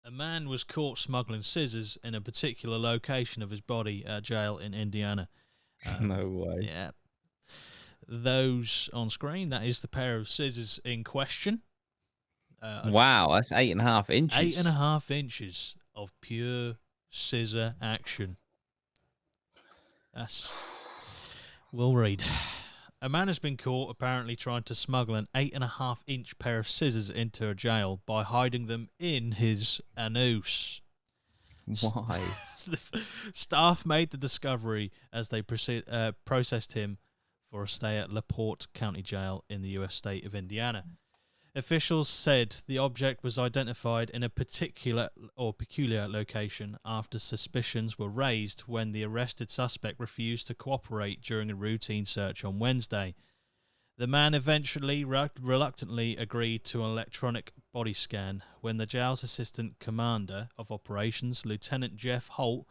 A man was caught smuggling scissors in a particular location of his body at a jail in Indiana. No way. Yeah. Those on screen, that is the pair of scissors in question. Wow, that's 8.5 inches. 8.5 inches of pure scissor action. We'll read. A man has been caught apparently trying to smuggle an 8.5-inch pair of scissors into a jail by hiding them in his anus. Why? Staff made the discovery as they processed him for a stay at LaPorte County Jail in the U.S. state of Indiana. Officials said the object was identified in a peculiar location after suspicions were raised when the arrested suspect refused to cooperate during a routine search on Wednesday. The man eventually reluctantly agreed to an electronic body scan when the jail's assistant commander of operations, Lieutenant Jeff Holt,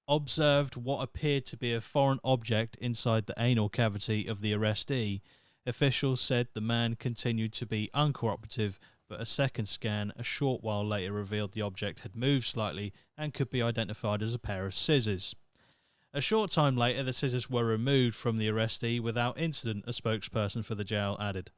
observed what appeared to be a foreign object inside the anal cavity of the arrestee. Officials said the man continued to be uncooperative, but a second scan a short while later revealed the object had moved slightly and could be identified as a pair of scissors. A short time later, the scissors were removed from the arrestee without incident, a spokesperson for the jail added.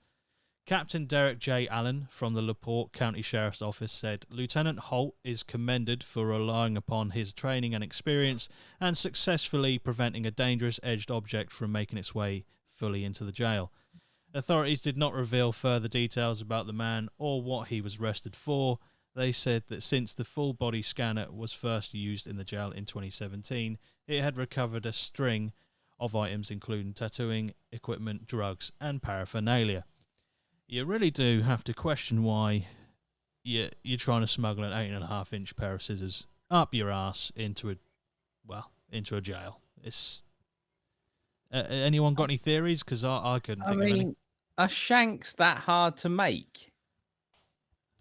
Captain Derek J. Allen from the LaPorte County Sheriff's Office said Lieutenant Holt is commended for relying upon his training and experience and successfully preventing a dangerous edged object from making its way fully into the jail. Authorities did not reveal further details about the man or what he was arrested for. They said that since the full-body scanner was first used in the jail in 2017, it had recovered a string of items including tattooing, equipment, drugs, and paraphernalia. You really do have to question why you're trying to smuggle an 8.5-inch pair of scissors up your ass into a jail. It's anyone got any theories? Because I couldn't think of any. Are shanks that hard to make?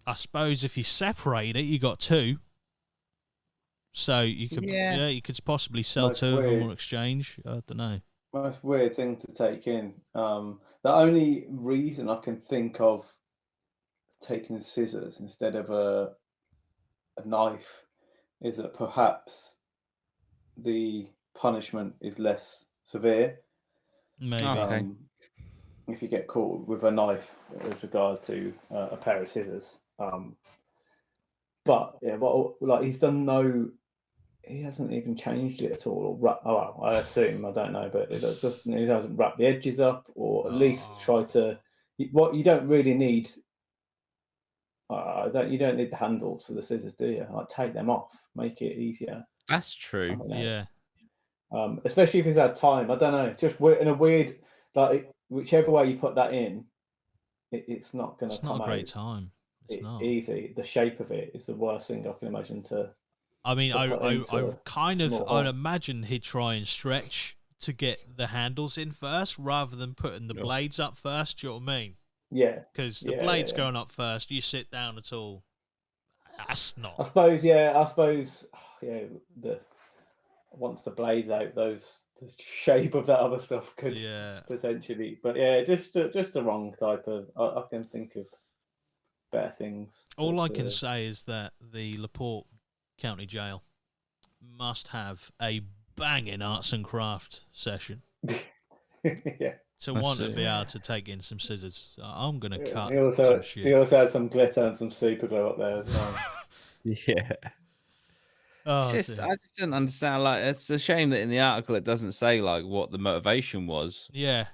I suppose if you separate it, you got two. So you could, you could possibly sell two of them or exchange. I don't know. Most weird thing to take in. The only reason I can think of taking scissors instead of a knife is that perhaps the punishment is less severe. Maybe. If you get caught with a knife with regard to a pair of scissors. But yeah, like he hasn't even changed it at all. I assume, I don't know, but he hasn't wrapped the edges up, or at least try to. What you don't really need. You don't need the handles for the scissors, do you? Like, take them off, make it easier. That's true. Yeah. Especially if he's had time. I don't know. Just in a weird, like, whichever way you put that in, it's not going to come out. It's not a great time. It's not easy. The shape of it is the worst thing I can imagine to. I mean, I'd imagine he'd try and stretch to get the handles in first, rather than putting the blades up first. Do you know what I mean? Yeah. Because the blades going up first, you sit down at all. That's not. I suppose. Once the blades out, the shape of that other stuff could potentially. But yeah, just the wrong type of. I can think of better things. All I can say is that the LaPorte County Jail must have a banging arts and craft session. Yeah. To want to be able to take in some scissors. I'm going to cut some shit. He also had some glitter and some super glue up there as well. Yeah. Oh, I just don't understand. Like, it's a shame that in the article it doesn't say like what the motivation was. Yeah.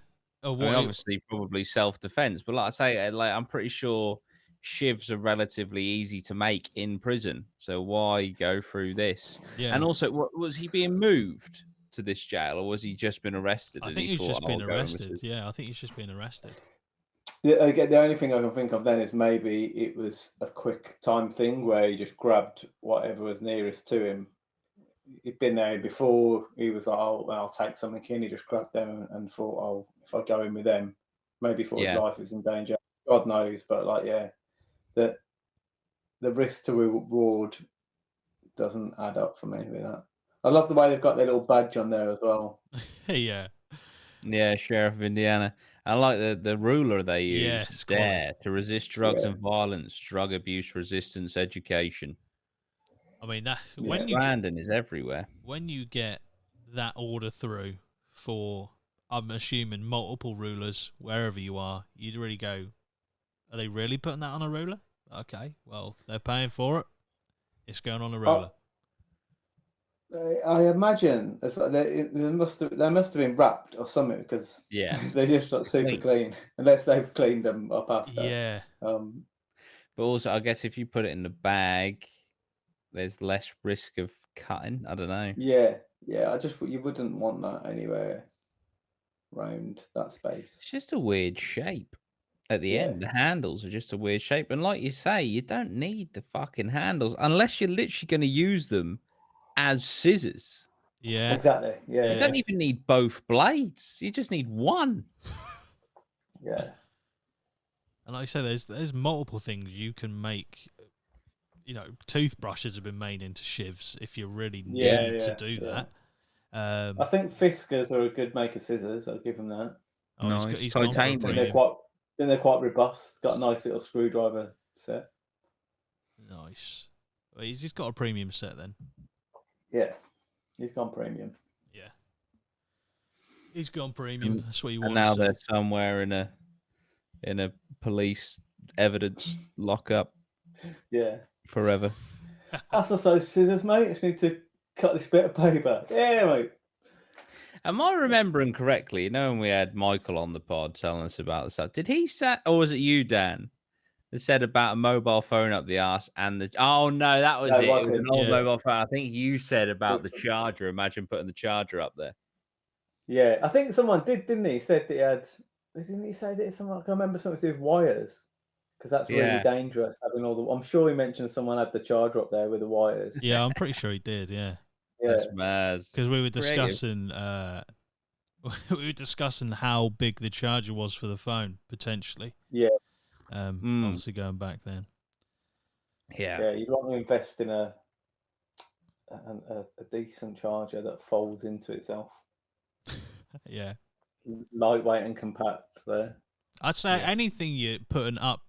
Obviously, probably self-defense, but like I say, like I'm pretty sure shivs are relatively easy to make in prison. So why go through this? Yeah. And also, was he being moved to this jail, or was he just been arrested? I think he's just been arrested. Yeah, I think he's just been arrested. Again, the only thing I can think of then is maybe it was a quick time thing where he just grabbed whatever was nearest to him. He'd been there before. He was like, "Oh, well, I'll take something in." He just grabbed them and thought, "Oh, if I go in with them, maybe thought his life is in danger." God knows, but like, the risk to reward doesn't add up for me with that. I love the way they've got their little badge on there as well. Yeah, Sheriff of Indiana. I like the ruler they use. Yes, DARE, to resist drugs and violence, drug abuse resistance education. I mean, that Yeah. when you Brandon is everywhere. when you get that order through for, I'm assuming, multiple rulers wherever you are, you'd really go, are they really putting that on a ruler? Okay, well, they're paying for it. It's going on a ruler. I imagine they must have been wrapped or something, because Yeah. they're just not super clean unless they've cleaned them up after. Yeah. But also, I guess if you put it in the bag, there's less risk of cutting. I don't know. Yeah. You wouldn't want that anywhere around that space. It's just a weird shape at the Yeah. end. The handles are just a weird shape. And like you say, you don't need the fucking handles unless you're literally going to use them as scissors. Yeah. Exactly. Yeah. You don't even need both blades. You just need one. Yeah. And like I say, there's multiple things you can make. You know, toothbrushes have been made into shivs if you really need to do that. I think Fiskars are a good make of scissors. I'll give them that. Oh, Nice. he's gone for a Titanium. premium. They're quite robust. Got a nice little screwdriver set. Nice. Well, he's got a premium set then. Yeah, he's gone premium. Yeah, he's gone premium. That's what you want. And now to see. they're somewhere in a police evidence lockup. Yeah. Forever. That's also scissors, mate. I just need to cut this bit of paper. Yeah, mate. Am I remembering correctly? You know, when we had Michael on the pod telling us about the stuff, did he say, or was it you, Dan, that said about a mobile phone up the arse and the? Oh no, that was it. It was an old mobile phone. I think you said about the charger. Imagine putting the charger up there. Yeah, I think someone did, didn't he? He said that he had. Didn't he say that it's something? I can remember something to do with wires, because that's really dangerous. Having all the. I'm sure he mentioned someone had the charger up there with the wires. Yeah, I'm pretty sure he did. Yeah. That's mad. Because we were discussing, how big the charger was for the phone potentially. Yeah. Obviously going back then. Yeah. Yeah, you'd want to invest in a decent charger that folds into itself. Yeah. Lightweight and compact there. I'd say anything you're putting up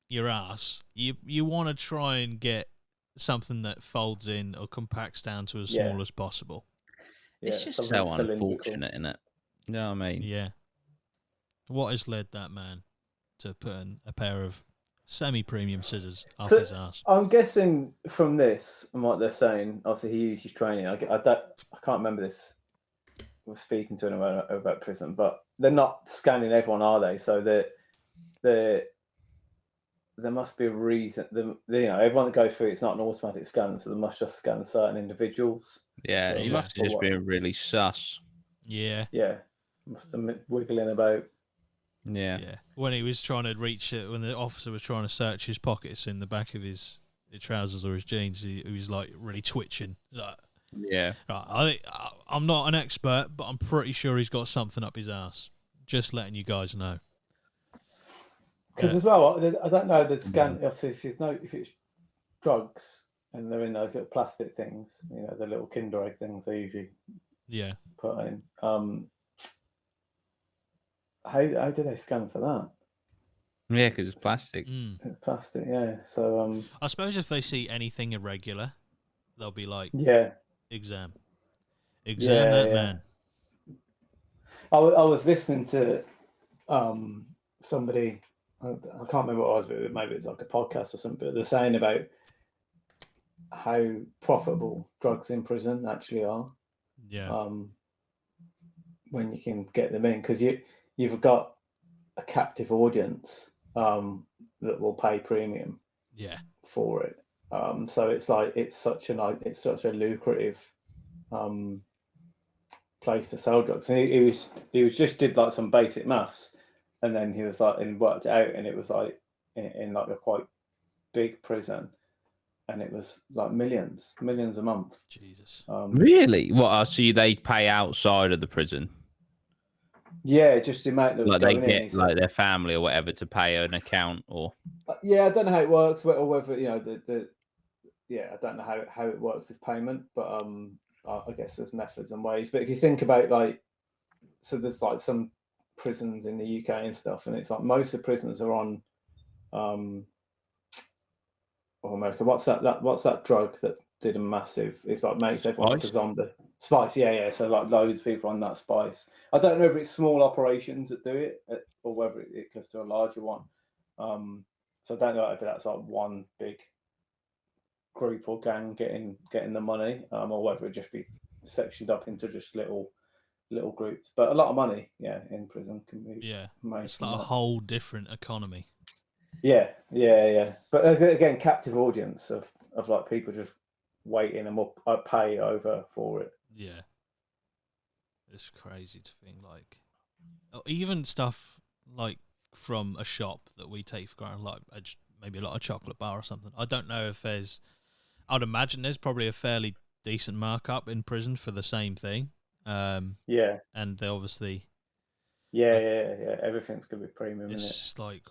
your ass, you want to try and get something that folds in or compacts down to as small as possible. It's just so unfortunate, isn't it? You know what I mean? Yeah. What has led that man to put in a pair of semi-premium scissors up his ass? I'm guessing from this and what they're saying, obviously he uses training. I can't remember this. We're speaking to him about prison, but they're not scanning everyone, are they? So there must be a reason. Everyone that goes through it's not an automatic scan, so they must just scan certain individuals. Yeah, he must have just been really sus. Yeah. Yeah, must have been wiggling about. Yeah. When he was trying to reach it, when the officer was trying to search his pockets in the back of his trousers or his jeans, he was like really twitching. Like, yeah. Right, I'm not an expert, but I'm pretty sure he's got something up his ass. Just letting you guys know. Because as well, I don't know the scan. Obviously, if it's drugs and they're in those little plastic things, the little Kinder Egg things they usually put in. How do they scan for that? Yeah, because it's plastic. It's plastic, yeah. So I suppose if they see anything irregular, they'll be like, exam that man. I was listening to somebody. I can't remember what it was, but maybe it's like a podcast or something. But they're saying about how profitable drugs in prison actually are. Yeah. When you can get them in, because you've got a captive audience that will pay premium. Yeah. For it. So it's like it's such a lucrative place to sell drugs. And he was just did like some basic maths. And then he was like, and worked it out, and it was like in like a quite big prison, and it was like millions a month. Jesus. Really? What? So they pay outside of the prison? Yeah, just the amount of like they get like their family or whatever to pay an account or. Yeah, I don't know how it works, or whether I don't know how it works with payment, but I guess there's methods and ways. But if you think about so there's like some prisons in the UK and stuff, and it's like most of the prisons are on America. What's that drug that did a massive. It's like makes everyone like a Spice? zombie. Spice, yeah. So like loads of people on that Spice. I don't know if it's small operations that do it, or whether it goes to a larger one. So I don't know if that's like one big group or gang getting the money, or whether it just be sectioned up into just little groups. But a lot of money, in prison can be made it's from like a that. whole different economy. Yeah. But again, captive audience of like people just waiting and will pay over for it. Yeah, it's crazy to think like, even stuff like from a shop that we take for granted, like maybe like a chocolate bar or something. I don't know if I'd imagine there's probably a fairly decent markup in prison for the same thing. Yeah. And they obviously, Yeah. Everything's gonna be premium, isn't it? it's like,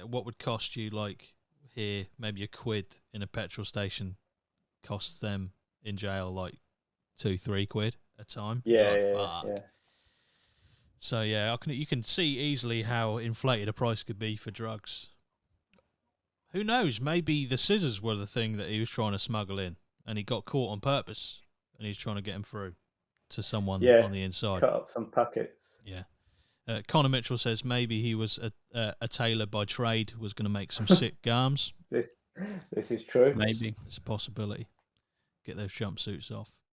what would cost you like here maybe £1 in a petrol station costs them in jail like £2-3 a time. You're like, fuck. Yeah. So you can see easily how inflated a price could be for drugs. Who knows? Maybe the scissors were the thing that he was trying to smuggle in, and he got caught on purpose, and he's trying to get him through to someone on the inside. Cut up some packets. Yeah. Connor Mitchell says maybe he was a tailor by trade, was going to make some sick garms. This is true. Maybe. It's a possibility. Get those jumpsuits off.